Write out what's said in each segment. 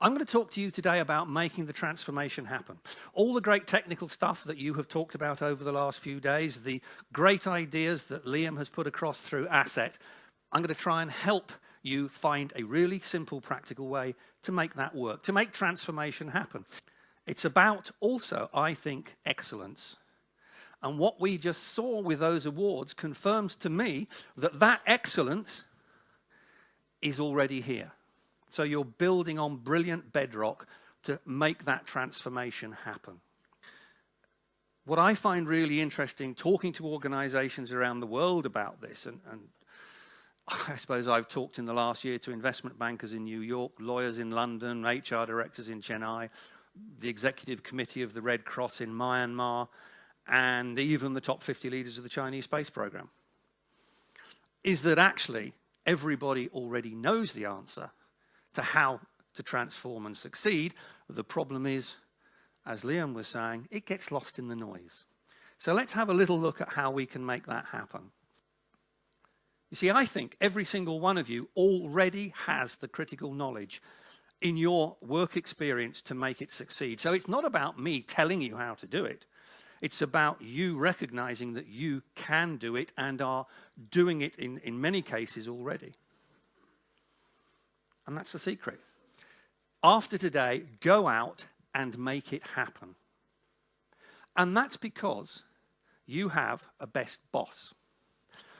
I'm going to talk to you today about making the transformation happen. All the great technical stuff that you have talked about over the last few days, the great ideas that Liam has put across through Asset, I'm going to try and help you find a really simple, practical way to make that work, to make transformation happen. It's about also, I think, excellence. And what we just saw with those awards confirms to me that that excellence is already here. So you're building on brilliant bedrock to make that transformation happen. What I find really interesting talking to organizations around the world about this, and I suppose I've talked in the last year to investment bankers in New York, lawyers in London, HR directors in Chennai, the executive committee of the Red Cross in Myanmar, and even the top 50 leaders of the Chinese space program, is that actually everybody already knows the answer to how to transform and succeed. The problem is, as Liam was saying, it gets lost in the noise. So let's have a little look at how we can make that happen. You see, I think every single one of you already has the critical knowledge in your work experience to make it succeed. So it's not about me telling you how to do it. It's about you recognizing that you can do it and are doing it in many cases already. And that's the secret. After today, go out and make it happen. And that's because you have a best boss.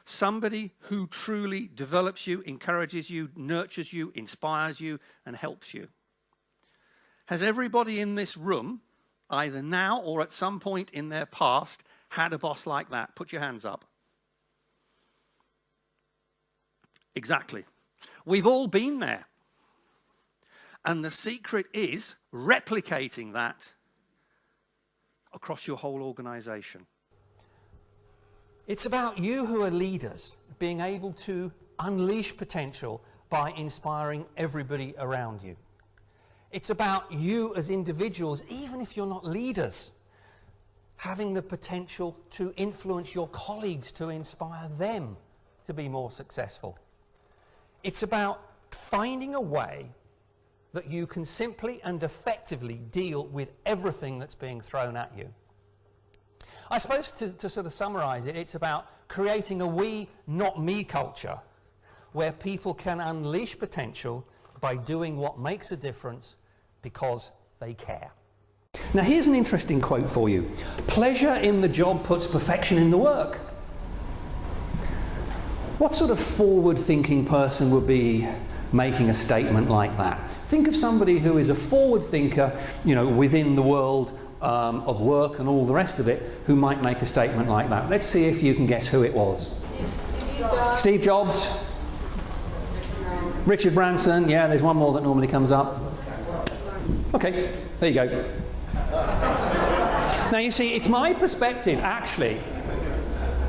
Somebody who truly develops you, encourages you, nurtures you, inspires you, and helps you. Has everybody in this room, either now or at some point in their past, had a boss like that? Put your hands up. Exactly. We've all been there. And the secret is replicating that across your whole organization. It's about you who are leaders being able to unleash potential by inspiring everybody around you. It's about you as individuals, even if you're not leaders, having the potential to influence your colleagues, to inspire them to be more successful. It's about finding a way that you can simply and effectively deal with everything that's being thrown at you. I suppose to sort of summarize it, it's about creating a we, not me culture where people can unleash potential by doing what makes a difference because they care. Now here's an interesting quote for you. Pleasure in the job puts perfection in the work. What sort of forward-thinking person would be making a statement like that? Think of somebody who is a forward thinker, within the world of work and all the rest of it, who might make a statement like that. Let's see if you can guess who it was. Steve Jobs. Richard Branson. Yeah, there's one more that normally comes up. Okay, there you go. Now you see, it's my perspective, actually,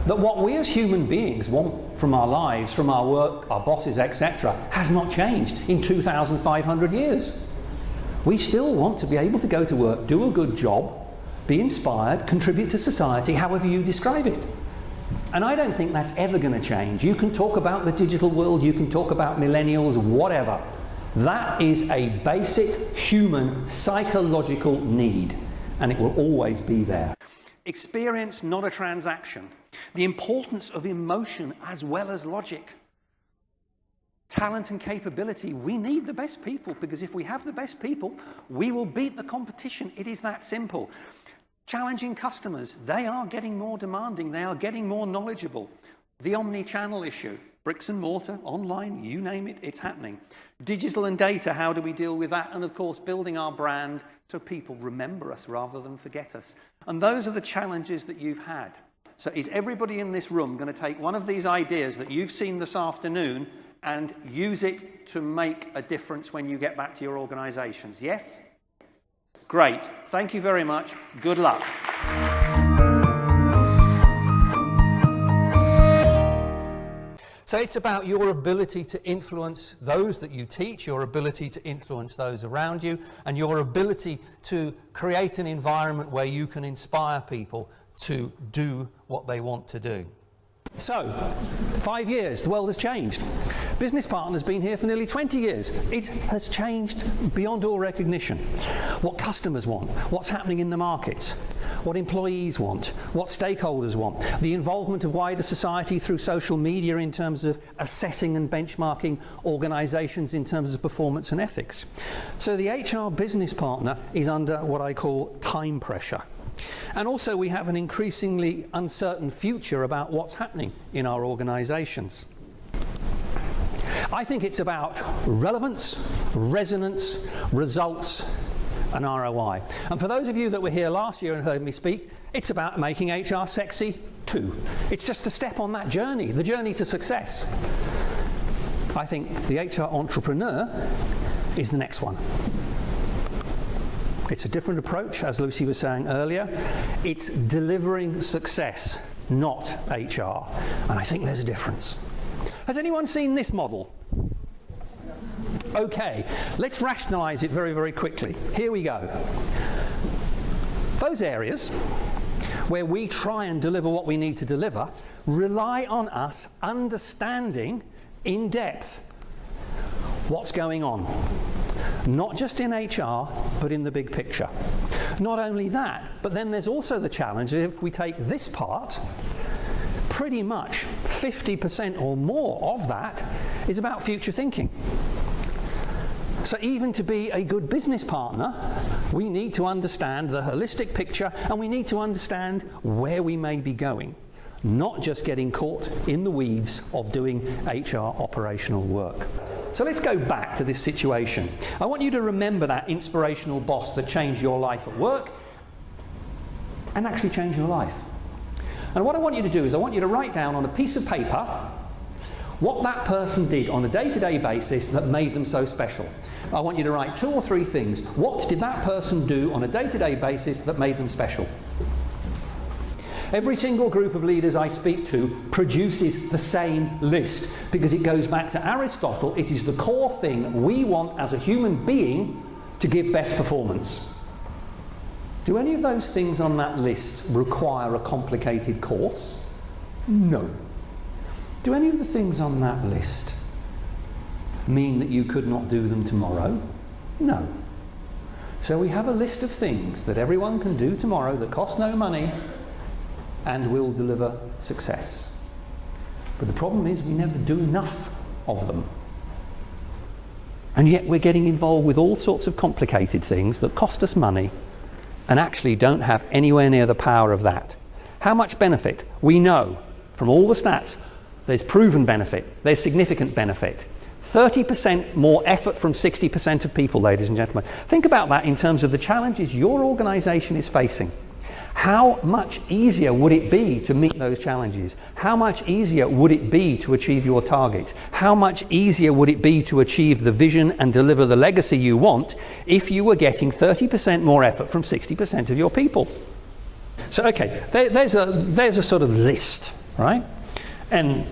that what we as human beings want from our lives, from our work, our bosses, etc., has not changed in 2,500 years. We still want to be able to go to work, do a good job, be inspired, contribute to society, however you describe it. And I don't think that's ever going to change. You can talk about the digital world, you can talk about millennials, whatever. That is a basic human psychological need, and it will always be there. Experience, not a transaction. The importance of emotion as well as logic. Talent and capability. We need the best people, because if we have the best people, we will beat the competition. It is that simple. Challenging customers. They are getting more demanding. They are getting more knowledgeable. The omni-channel issue. Bricks and mortar, online, you name it, it's happening. Digital and data, how do we deal with that? And of course, building our brand so people remember us rather than forget us. And those are the challenges that you've had. So is everybody in this room going to take one of these ideas that you've seen this afternoon and use it to make a difference when you get back to your organizations? Yes? Great. Thank you very much. Good luck. So it's about your ability to influence those that you teach, your ability to influence those around you, and your ability to create an environment where you can inspire people to do what they want to do. So, 5 years, the world has changed. Business Partner's been here for nearly 20 years. It has changed beyond all recognition. What customers want, what's happening in the markets, what employees want, what stakeholders want, the involvement of wider society through social media in terms of assessing and benchmarking organisations in terms of performance and ethics. So the HR Business Partner is under what I call time pressure. And also we have an increasingly uncertain future about what's happening in our organisations. I think it's about relevance, resonance, results and ROI. And for those of you that were here last year and heard me speak, it's about making HR sexy too. It's just a step on that journey, the journey to success. I think the HR entrepreneur is the next one. It's a different approach, as Lucy was saying earlier. It's delivering success, not HR. And I think there's a difference. Has anyone seen this model? Okay, let's rationalise it very, very quickly. Here we go. Those areas where we try and deliver what we need to deliver rely on us understanding in depth what's going on. Not just in HR, but in the big picture. Not only that, but then there's also the challenge that if we take this part, pretty much 50% or more of that is about future thinking. So even to be a good business partner, we need to understand the holistic picture and we need to understand where we may be going, not just getting caught in the weeds of doing HR operational work. So let's go back to this situation. I want you to remember that inspirational boss that changed your life at work and actually changed your life. And what I want you to do is I want you to write down on a piece of paper what that person did on a day-to-day basis that made them so special. I want you to write 2 or 3 things. What did that person do on a day-to-day basis that made them special? Every single group of leaders I speak to produces the same list because it goes back to Aristotle. It is the core thing we want as a human being to give best performance. Do any of those things on that list require a complicated course? No. Do any of the things on that list mean that you could not do them tomorrow? No. So we have a list of things that everyone can do tomorrow that cost no money and will deliver success. But the problem is we never do enough of them. And yet we're getting involved with all sorts of complicated things that cost us money and actually don't have anywhere near the power of that. How much benefit? We know from all the stats, there's proven benefit, there's significant benefit. 30% more effort from 60% of people, ladies and gentlemen. Think about that in terms of the challenges your organisation is facing. How much easier would it be to meet those challenges? How much easier would it be to achieve your targets? How much easier would it be to achieve the vision and deliver the legacy you want if you were getting 30% more effort from 60% of your people? So, okay, there's a sort of list, right? And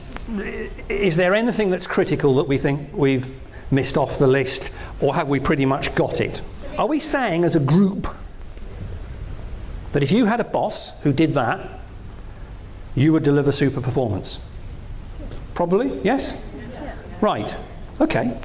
is there anything that's critical that we think we've missed off the list, or have we pretty much got it? Are we saying as a group that if you had a boss who did that, you would deliver super performance? Probably, yes? Right, okay.